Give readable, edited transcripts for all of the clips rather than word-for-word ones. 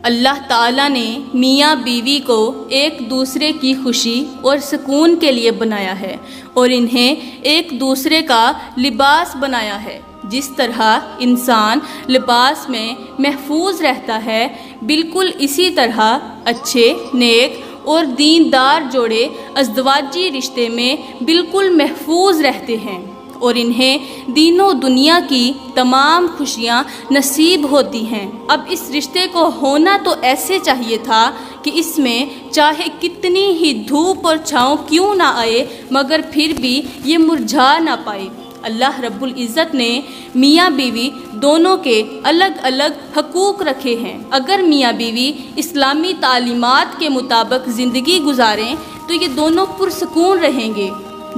اللہ تعالیٰ نے میاں بیوی کو ایک دوسرے کی خوشی اور سکون کے لیے بنایا ہے اور انہیں ایک دوسرے کا لباس بنایا ہے۔ جس طرح انسان لباس میں محفوظ رہتا ہے، بالکل اسی طرح اچھے، نیک اور دیندار جوڑے ازدواجی رشتے میں بالکل محفوظ رہتے ہیں اور انہیں دین و دنیا کی تمام خوشیاں نصیب ہوتی ہیں۔ اب اس رشتے کو ہونا تو ایسے چاہیے تھا کہ اس میں چاہے کتنی ہی دھوپ اور چھاؤں کیوں نہ آئے مگر پھر بھی یہ مرجھا نہ پائے۔ اللہ رب العزت نے میاں بیوی دونوں کے الگ الگ حقوق رکھے ہیں۔ اگر میاں بیوی اسلامی تعلیمات کے مطابق زندگی گزاریں تو یہ دونوں پرسکون رہیں گے۔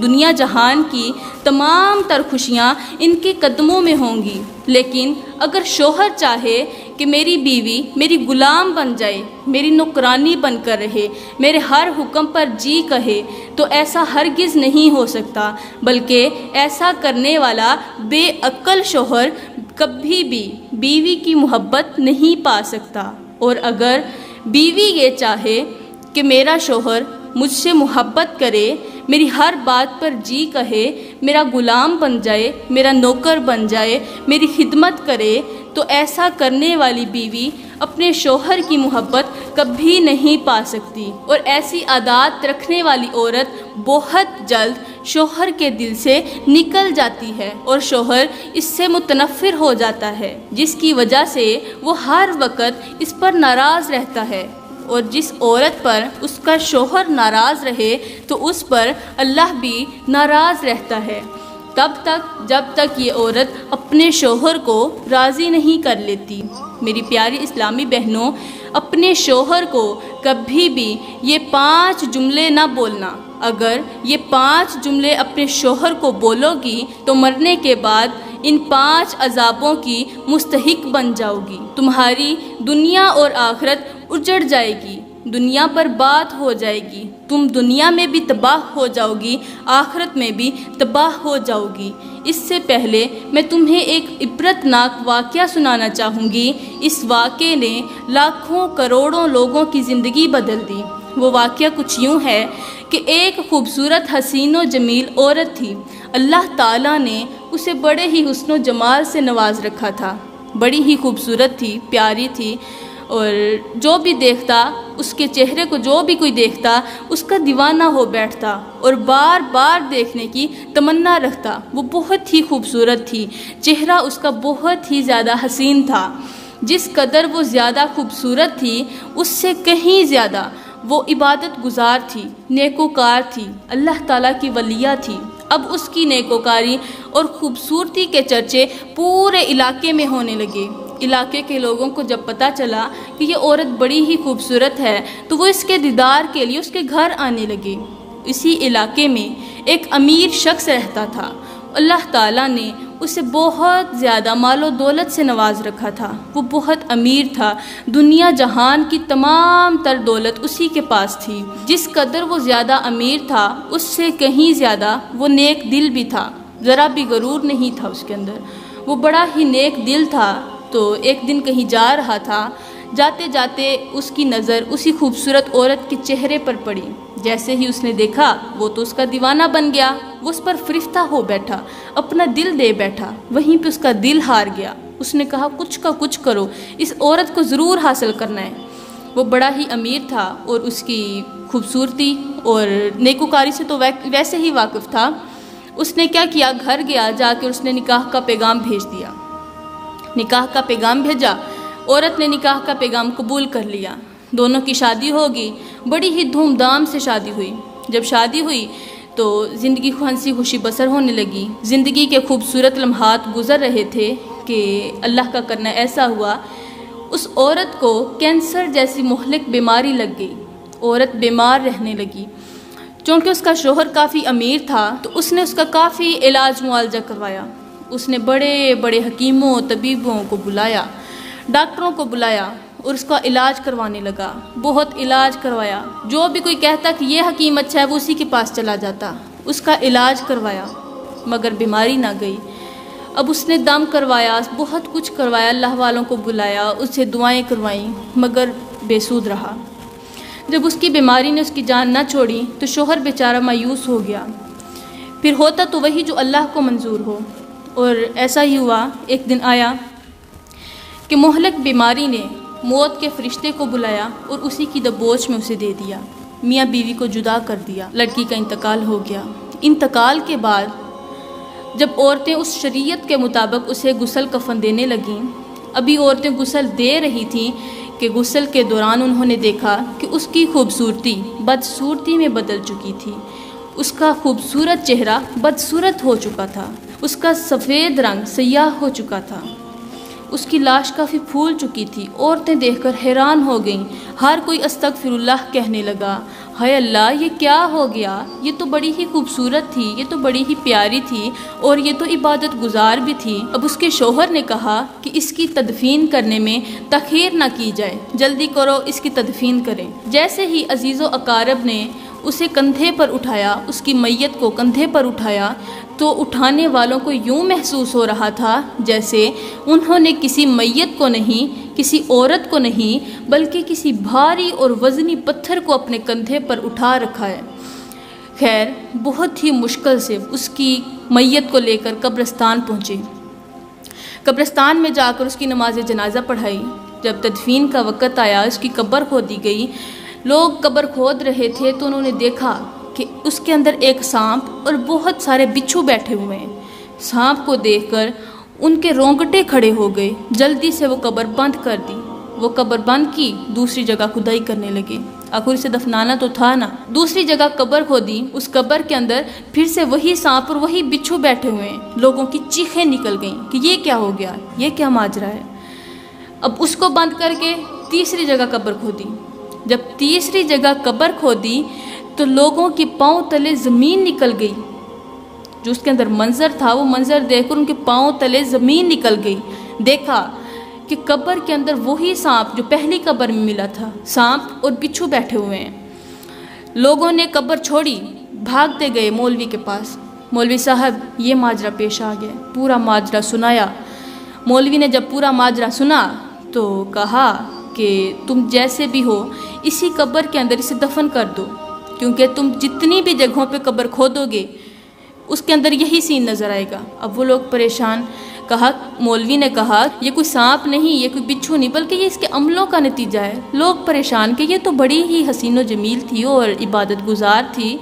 دنیا جہان کی تمام تر خوشیاں ان کے قدموں میں ہوں گی، لیکن اگر شوہر چاہے کہ میری بیوی میری غلام بن جائے، میری نوکرانی بن کر رہے، میرے ہر حکم پر جی کہے، تو ایسا ہرگز نہیں ہو سکتا، بلکہ ایسا کرنے والا بے عقل شوہر کبھی بھی بیوی کی محبت نہیں پا سکتا۔ اور اگر بیوی یہ چاہے کہ میرا شوہر مجھ سے محبت کرے، میری ہر بات پر جی کہے، میرا غلام بن جائے، میرا نوکر بن جائے، میری خدمت کرے، تو ایسا کرنے والی بیوی اپنے شوہر کی محبت کبھی نہیں پا سکتی، اور ایسی عادات رکھنے والی عورت بہت جلد شوہر کے دل سے نکل جاتی ہے اور شوہر اس سے متنفر ہو جاتا ہے، جس کی وجہ سے وہ ہر وقت اس پر ناراض رہتا ہے۔ اور جس عورت پر اس کا شوہر ناراض رہے تو اس پر اللہ بھی ناراض رہتا ہے، تب تک جب تک یہ عورت اپنے شوہر کو راضی نہیں کر لیتی۔ میری پیاری اسلامی بہنوں، اپنے شوہر کو کبھی بھی یہ 5 جملے نہ بولنا۔ اگر یہ 5 جملے اپنے شوہر کو بولو گی تو مرنے کے بعد ان 5 عذابوں کی مستحق بن جاؤ گی۔ تمہاری دنیا اور آخرت اجڑ جائے گی، دنیا برباد ہو جائے گی، تم دنیا میں بھی تباہ ہو جاؤ گی، آخرت میں بھی تباہ ہو جاؤ گی۔ اس سے پہلے میں تمہیں ایک عبرت ناک واقعہ سنانا چاہوں گی۔ اس واقعے نے لاکھوں کروڑوں لوگوں کی زندگی بدل دی۔ وہ واقعہ کچھ یوں ہے کہ ایک خوبصورت حسین و جمیل عورت تھی۔ اللہ تعالیٰ نے اسے بڑے ہی حسن و جمال سے نواز رکھا تھا، بڑی ہی خوبصورت تھی، پیاری تھی، اور جو بھی دیکھتا اس کے چہرے کو، جو بھی کوئی دیکھتا اس کا دیوانہ ہو بیٹھتا اور بار بار دیکھنے کی تمنا رکھتا۔ وہ بہت ہی خوبصورت تھی، چہرہ اس کا بہت ہی زیادہ حسین تھا۔ جس قدر وہ زیادہ خوبصورت تھی اس سے کہیں زیادہ وہ عبادت گزار تھی، نیکوکار تھی، اللہ تعالیٰ کی ولیہ تھی۔ اب اس کی نیکوکاری اور خوبصورتی کے چرچے پورے علاقے میں ہونے لگے۔ علاقے کے لوگوں کو جب پتہ چلا کہ یہ عورت بڑی ہی خوبصورت ہے تو وہ اس کے دیدار کے لیے اس کے گھر آنے لگے۔ اسی علاقے میں ایک امیر شخص رہتا تھا۔ اللہ تعالیٰ نے اسے بہت زیادہ مال و دولت سے نواز رکھا تھا، وہ بہت امیر تھا، دنیا جہان کی تمام تر دولت اسی کے پاس تھی۔ جس قدر وہ زیادہ امیر تھا اس سے کہیں زیادہ وہ نیک دل بھی تھا، ذرا بھی غرور نہیں تھا اس کے اندر، وہ بڑا ہی نیک دل تھا۔ تو ایک دن کہیں جا رہا تھا، جاتے جاتے اس کی نظر اسی خوبصورت عورت کے چہرے پر پڑی۔ جیسے ہی اس نے دیکھا وہ تو اس کا دیوانہ بن گیا، وہ اس پر فرفتہ ہو بیٹھا، اپنا دل دے بیٹھا، وہیں پہ اس کا دل ہار گیا۔ اس نے کہا کچھ کا کچھ کرو، اس عورت کو ضرور حاصل کرنا ہے۔ وہ بڑا ہی امیر تھا اور اس کی خوبصورتی اور نیکوکاری سے تو ویسے ہی واقف تھا۔ اس نے کیا کیا، گھر گیا، جا کے اس نے نکاح کا پیغام بھیج دیا۔ نکاح کا پیغام بھیجا، عورت نے نکاح کا پیغام قبول کر لیا، دونوں کی شادی ہوگی، بڑی ہی دھوم دھام سے شادی ہوئی۔ جب شادی ہوئی تو زندگی کو ہنسی خوشی بسر ہونے لگی، زندگی کے خوبصورت لمحات گزر رہے تھے کہ اللہ کا کرنا ایسا ہوا، اس عورت کو کینسر جیسی مہلک بیماری لگ گئی، عورت بیمار رہنے لگی۔ چونکہ اس کا شوہر کافی امیر تھا تو اس نے اس کا کافی علاج معالجہ کروایا، اس نے بڑے بڑے حکیموں طبیبوں کو بلایا، ڈاکٹروں کو بلایا اور اس کا علاج کروانے لگا، بہت علاج کروایا۔ جو بھی کوئی کہتا کہ یہ حکیم اچھا ہے وہ اسی کے پاس چلا جاتا، اس کا علاج کروایا مگر بیماری نہ گئی۔ اب اس نے دم کروایا، بہت کچھ کروایا، اللہ والوں کو بلایا، اس سے دعائیں کروائیں، مگر بے سود رہا۔ جب اس کی بیماری نے اس کی جان نہ چھوڑی تو شوہر بیچارہ مایوس ہو گیا۔ پھر ہوتا تو وہی جو اللہ کو منظور ہو، اور ایسا ہی ہوا۔ ایک دن آیا کہ مہلک بیماری نے موت کے فرشتے کو بلایا اور اسی کی دبوچ میں اسے دے دیا، میاں بیوی کو جدا کر دیا، لڑکی کا انتقال ہو گیا۔ انتقال کے بعد جب عورتیں اس شریعت کے مطابق اسے غسل کفن دینے لگیں، ابھی عورتیں غسل دے رہی تھیں کہ غسل کے دوران انہوں نے دیکھا کہ اس کی خوبصورتی بدصورتی میں بدل چکی تھی، اس کا خوبصورت چہرہ بدصورت ہو چکا تھا، اس کا سفید رنگ سیاہ ہو چکا تھا، اس کی لاش کافی پھول چکی تھی۔ عورتیں دیکھ کر حیران ہو گئیں، ہر کوئی استغفر اللہ کہنے لگا، ہائے اللہ یہ کیا ہو گیا، یہ تو بڑی ہی خوبصورت تھی، یہ تو بڑی ہی پیاری تھی، اور یہ تو عبادت گزار بھی تھی۔ اب اس کے شوہر نے کہا کہ اس کی تدفین کرنے میں تاخیر نہ کی جائے، جلدی کرو اس کی تدفین کریں۔ جیسے ہی عزیز و اقارب نے اسے کندھے پر اٹھایا، اس کی میت کو کندھے پر اٹھایا، تو اٹھانے والوں کو یوں محسوس ہو رہا تھا جیسے انہوں نے کسی میت کو نہیں، کسی عورت کو نہیں، بلکہ کسی بھاری اور وزنی پتھر کو اپنے کندھے پر اٹھا رکھا ہے۔ خیر بہت ہی مشکل سے اس کی میت کو لے کر قبرستان پہنچے۔ قبرستان میں جا کر اس کی نماز جنازہ پڑھائی۔ جب تدفین کا وقت آیا، اس کی قبر کھودی گئی، لوگ قبر کھود رہے تھے تو انہوں نے دیکھا کہ اس کے اندر ایک سانپ اور بہت سارے بچھو بیٹھے ہوئے ہیں۔ سانپ کو دیکھ کر ان کے رونگٹے کھڑے ہو گئے، جلدی سے وہ قبر بند کر دی۔ وہ قبر بند کی، دوسری جگہ کھدائی کرنے لگے، آخر اسے دفنانا تو تھا نا۔ دوسری جگہ قبر کھودی، اس قبر کے اندر پھر سے وہی سانپ اور وہی بچھو بیٹھے ہوئے ہیں۔ لوگوں کی چیخیں نکل گئیں کہ یہ کیا ہو گیا، یہ کیا ماجرا ہے۔ اب اس کو بند کر کے تیسری جگہ قبر کھودی۔ جب تیسری جگہ قبر کھودی تو لوگوں کی پاؤں تلے زمین نکل گئی۔ جو اس کے اندر منظر تھا، وہ منظر دیکھ کر ان کے پاؤں تلے زمین نکل گئی۔ دیکھا کہ قبر کے اندر وہی سانپ جو پہلی قبر میں ملا تھا، سانپ اور بچھو بیٹھے ہوئے ہیں۔ لوگوں نے قبر چھوڑی، بھاگتے گئے مولوی کے پاس، مولوی صاحب یہ ماجرا پیش آ گیا۔ پورا ماجرا سنایا۔ مولوی نے جب پورا ماجرا سنا تو کہا کہ تم جیسے بھی ہو اسی قبر کے اندر اسے دفن کر دو، کیونکہ تم جتنی بھی جگہوں پہ قبر کھودو گے اس کے اندر یہی سین نظر آئے گا۔ اب وہ لوگ پریشان۔ مولوی نے کہا یہ کوئی سانپ نہیں، یہ کوئی بچھو نہیں، بلکہ یہ اس کے عملوں کا نتیجہ ہے۔ لوگ پریشان کہ یہ تو بڑی ہی حسین و جمیل تھی اور عبادت گزار تھی،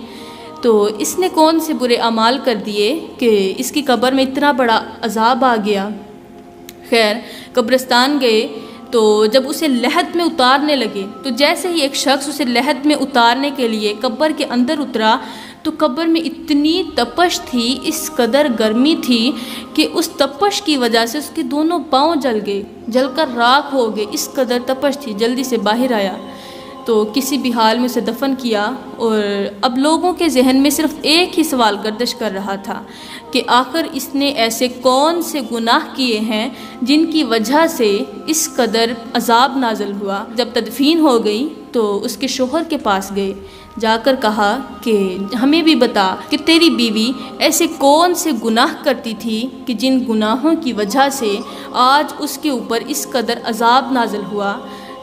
تو اس نے کون سے برے اعمال کر دیے کہ اس کی قبر میں اتنا بڑا عذاب آ گیا۔ خیر قبرستان گئے تو جب اسے لحد میں اتارنے لگے تو جیسے ہی ایک شخص اسے لحد میں اتارنے کے لیے قبر کے اندر اترا تو قبر میں اتنی تپش تھی، اس قدر گرمی تھی کہ اس تپش کی وجہ سے اس کے دونوں پاؤں جل گئے، جل کر راکھ ہو گئے، اس قدر تپش تھی۔ جلدی سے باہر آیا تو کسی بھی حال میں اسے دفن کیا، اور اب لوگوں کے ذہن میں صرف ایک ہی سوال گردش کر رہا تھا کہ آخر اس نے ایسے کون سے گناہ کیے ہیں جن کی وجہ سے اس قدر عذاب نازل ہوا۔ جب تدفین ہو گئی تو اس کے شوہر کے پاس گئے، جا کر کہا کہ ہمیں بھی بتا کہ تیری بیوی ایسے کون سے گناہ کرتی تھی کہ جن گناہوں کی وجہ سے آج اس کے اوپر اس قدر عذاب نازل ہوا۔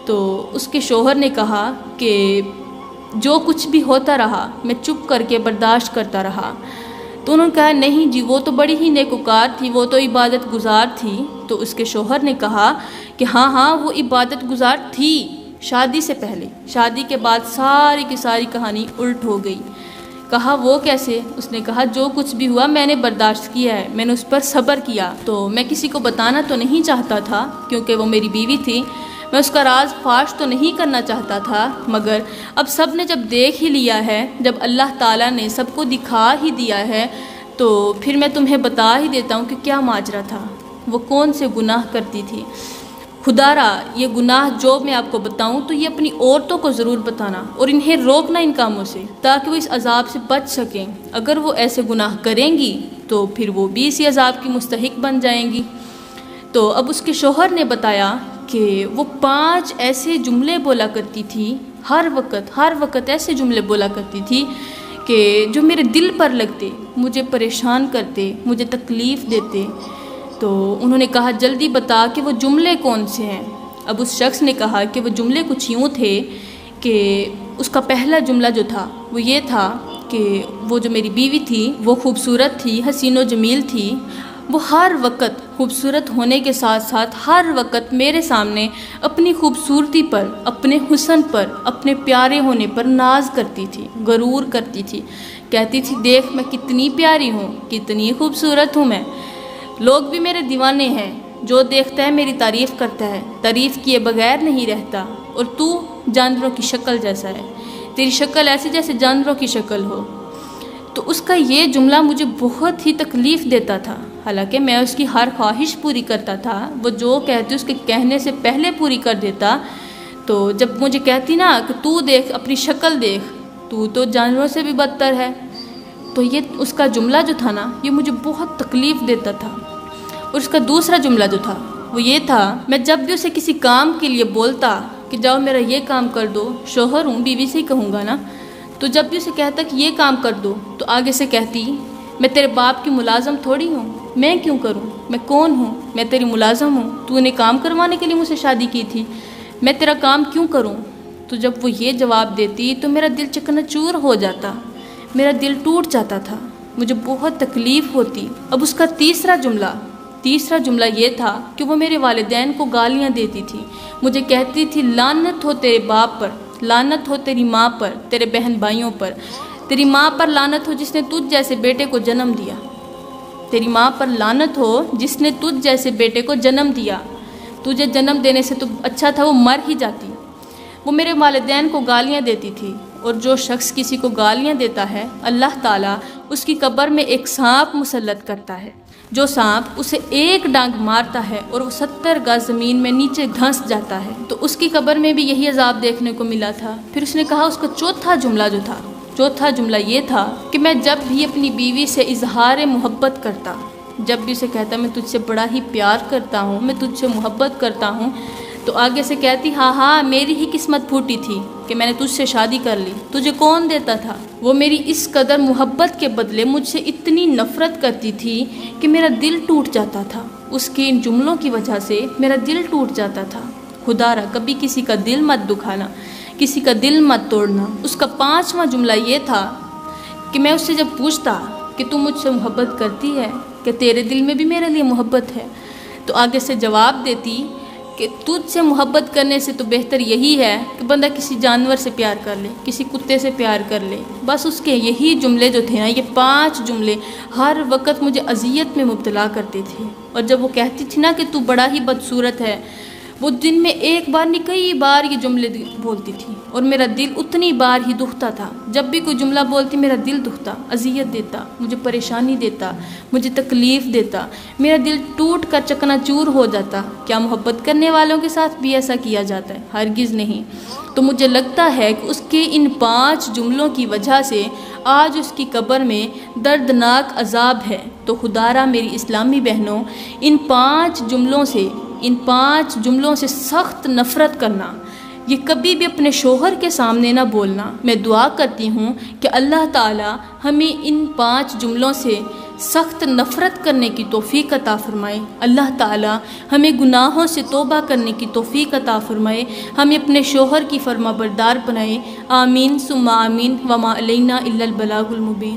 تو اس کے شوہر نے کہا کہ جو کچھ بھی ہوتا رہا میں چپ کر کے برداشت کرتا رہا۔ تو انہوں نے کہا نہیں جی وہ تو بڑی ہی نیکوکار تھی، وہ تو عبادت گزار تھی۔ تو اس کے شوہر نے کہا کہ ہاں وہ عبادت گزار تھی شادی سے پہلے، شادی کے بعد ساری کی ساری کہانی الٹ ہو گئی۔ کہا وہ کیسے؟ اس نے کہا جو کچھ بھی ہوا میں نے برداشت کیا ہے، میں نے اس پر صبر کیا، تو میں کسی کو بتانا تو نہیں چاہتا تھا کیونکہ وہ میری بیوی تھی، میں اس کا راز فاش تو نہیں کرنا چاہتا تھا، مگر اب سب نے جب دیکھ ہی لیا ہے، جب اللہ تعالیٰ نے سب کو دکھا ہی دیا ہے تو پھر میں تمہیں بتا ہی دیتا ہوں کہ کیا ماجرا تھا، وہ کون سے گناہ کرتی تھی۔ خدا را یہ گناہ جو میں آپ کو بتاؤں تو یہ اپنی عورتوں کو ضرور بتانا اور انہیں روکنا ان کاموں سے، تاکہ وہ اس عذاب سے بچ سکیں۔ اگر وہ ایسے گناہ کریں گی تو پھر وہ بھی اسی عذاب کی مستحق بن جائیں گی۔ تو اب اس کے شوہر نے بتایا کہ وہ 5 ایسے جملے بولا کرتی تھی، ہر وقت ایسے جملے بولا کرتی تھی کہ جو میرے دل پر لگتے، مجھے پریشان کرتے، مجھے تکلیف دیتے۔ تو انہوں نے کہا جلدی بتا کہ وہ جملے کون سے ہیں۔ اب اس شخص نے کہا کہ وہ جملے کچھ یوں تھے کہ اس کا پہلا جملہ جو تھا وہ یہ تھا کہ وہ جو میری بیوی تھی وہ خوبصورت تھی، حسین و جمیل تھی، وہ ہر وقت خوبصورت ہونے کے ساتھ ساتھ ہر وقت میرے سامنے اپنی خوبصورتی پر، اپنے حسن پر، اپنے پیارے ہونے پر ناز کرتی تھی، غرور کرتی تھی، کہتی تھی دیکھ میں کتنی پیاری ہوں، کتنی خوبصورت ہوں میں، لوگ بھی میرے دیوانے ہیں، جو دیکھتا ہے میری تعریف کرتا ہے، تعریف کیے بغیر نہیں رہتا، اور تو جانوروں کی شکل جیسا ہے، تیری شکل ایسی جیسے جانوروں کی شکل ہو۔ تو اس کا یہ جملہ مجھے بہت ہی تکلیف دیتا تھا، حالانکہ میں اس کی ہر خواہش پوری کرتا تھا، وہ جو کہتی اس کے کہنے سے پہلے پوری کر دیتا۔ تو جب مجھے کہتی نا کہ تو دیکھ اپنی شکل دیکھ، تو جانوروں سے بھی بدتر ہے، تو یہ اس کا جملہ جو تھا نا یہ مجھے بہت تکلیف دیتا تھا۔ اور اس کا دوسرا جملہ جو تھا وہ یہ تھا، میں جب بھی اسے کسی کام کے لیے بولتا کہ جاؤ میرا یہ کام کر دو، شوہر ہوں بیوی سے ہی کہوں گا نا، تو جب بھی اسے کہتا کہ یہ کام کر دو تو آگے سے کہتی میں تیرے باپ کی ملازم تھوڑی ہوں، میں کیوں کروں، میں کون ہوں، میں تیری ملازم ہوں، تو نے کام کروانے کے لیے مجھ سے شادی کی تھی، میں تیرا کام کیوں کروں۔ تو جب وہ یہ جواب دیتی تو میرا دل چکنا چور ہو جاتا، میرا دل ٹوٹ جاتا تھا، مجھے بہت تکلیف ہوتی۔ اب اس کا تیسرا جملہ یہ تھا کہ وہ میرے والدین کو گالیاں دیتی تھی، مجھے کہتی تھی لعنت ہو تیرے باپ پر، لعنت ہو تیری ماں پر، تیرے بہن بھائیوں پر، تیری ماں پر لعنت ہو جس نے تجھ جیسے بیٹے کو جنم دیا، تیری ماں پر لعنت ہو جس نے تجھ جیسے بیٹے کو جنم دیا، تجھے جنم دینے سے تو اچھا تھا وہ مر ہی جاتی۔ وہ میرے والدین کو گالیاں دیتی تھی، اور جو شخص کسی کو گالیاں دیتا ہے اللہ تعالیٰ اس کی قبر میں ایک سانپ مسلط کرتا ہے، جو سانپ اسے ایک ڈانگ مارتا ہے اور وہ 70 گز زمین میں نیچے دھنس جاتا ہے۔ تو اس کی قبر میں بھی یہی عذاب دیکھنے کو ملا تھا۔ پھر اس نے کہا اس کا چوتھا جملہ یہ تھا کہ میں جب بھی اپنی بیوی سے اظہار محبت کرتا، جب بھی اسے کہتا میں تجھ سے بڑا ہی پیار کرتا ہوں، میں تجھ سے محبت کرتا ہوں، تو آگے سے کہتی ہاں میری ہی قسمت پھوٹی تھی کہ میں نے تجھ سے شادی کر لی، تجھے کون دیتا تھا۔ وہ میری اس قدر محبت کے بدلے مجھ سے اتنی نفرت کرتی تھی کہ میرا دل ٹوٹ جاتا تھا، اس کے ان جملوں کی وجہ سے میرا دل ٹوٹ جاتا تھا۔ خدا را کبھی کسی کا دل مت دکھانا، کسی کا دل مت توڑنا۔ اس کا 5واں جملہ یہ تھا کہ میں اس سے جب پوچھتا کہ تم مجھ سے محبت کرتی ہے، کہ تیرے دل میں بھی میرے لیے محبت ہے، تو آگے سے جواب دیتی کہ تجھ سے محبت کرنے سے تو بہتر یہی ہے کہ بندہ کسی جانور سے پیار کر لے، کسی کتے سے پیار کر لے۔ بس اس کے یہی جملے جو تھے نا، یہ 5 جملے ہر وقت مجھے اذیت میں مبتلا کرتے تھے۔ اور جب وہ کہتی تھی نا کہ تو بڑا ہی بدصورت ہے، وہ دن میں ایک بار نہیں کئی بار یہ جملے بولتی تھی، اور میرا دل اتنی بار ہی دکھتا تھا۔ جب بھی کوئی جملہ بولتی میرا دل دکھتا، اذیت دیتا، مجھے پریشانی دیتا، مجھے تکلیف دیتا، میرا دل ٹوٹ کر چکنا چور ہو جاتا۔ کیا محبت کرنے والوں کے ساتھ بھی ایسا کیا جاتا ہے؟ ہرگز نہیں۔ تو مجھے لگتا ہے کہ اس کے ان 5 جملوں کی وجہ سے آج اس کی قبر میں دردناک عذاب ہے۔ تو خدارا میری اسلامی بہنوں، ان 5 جملوں سے سخت نفرت کرنا، یہ کبھی بھی اپنے شوہر کے سامنے نہ بولنا۔ میں دعا کرتی ہوں کہ اللہ تعالی ہمیں ان 5 جملوں سے سخت نفرت کرنے کی توفیق عطا فرمائے۔ اللہ تعالی ہمیں گناہوں سے توبہ کرنے کی توفیق عطا فرمائے، ہمیں اپنے شوہر کی فرما بردار بنائے۔ آمین ثم آمین، وما علینا الا البلاغ المبین۔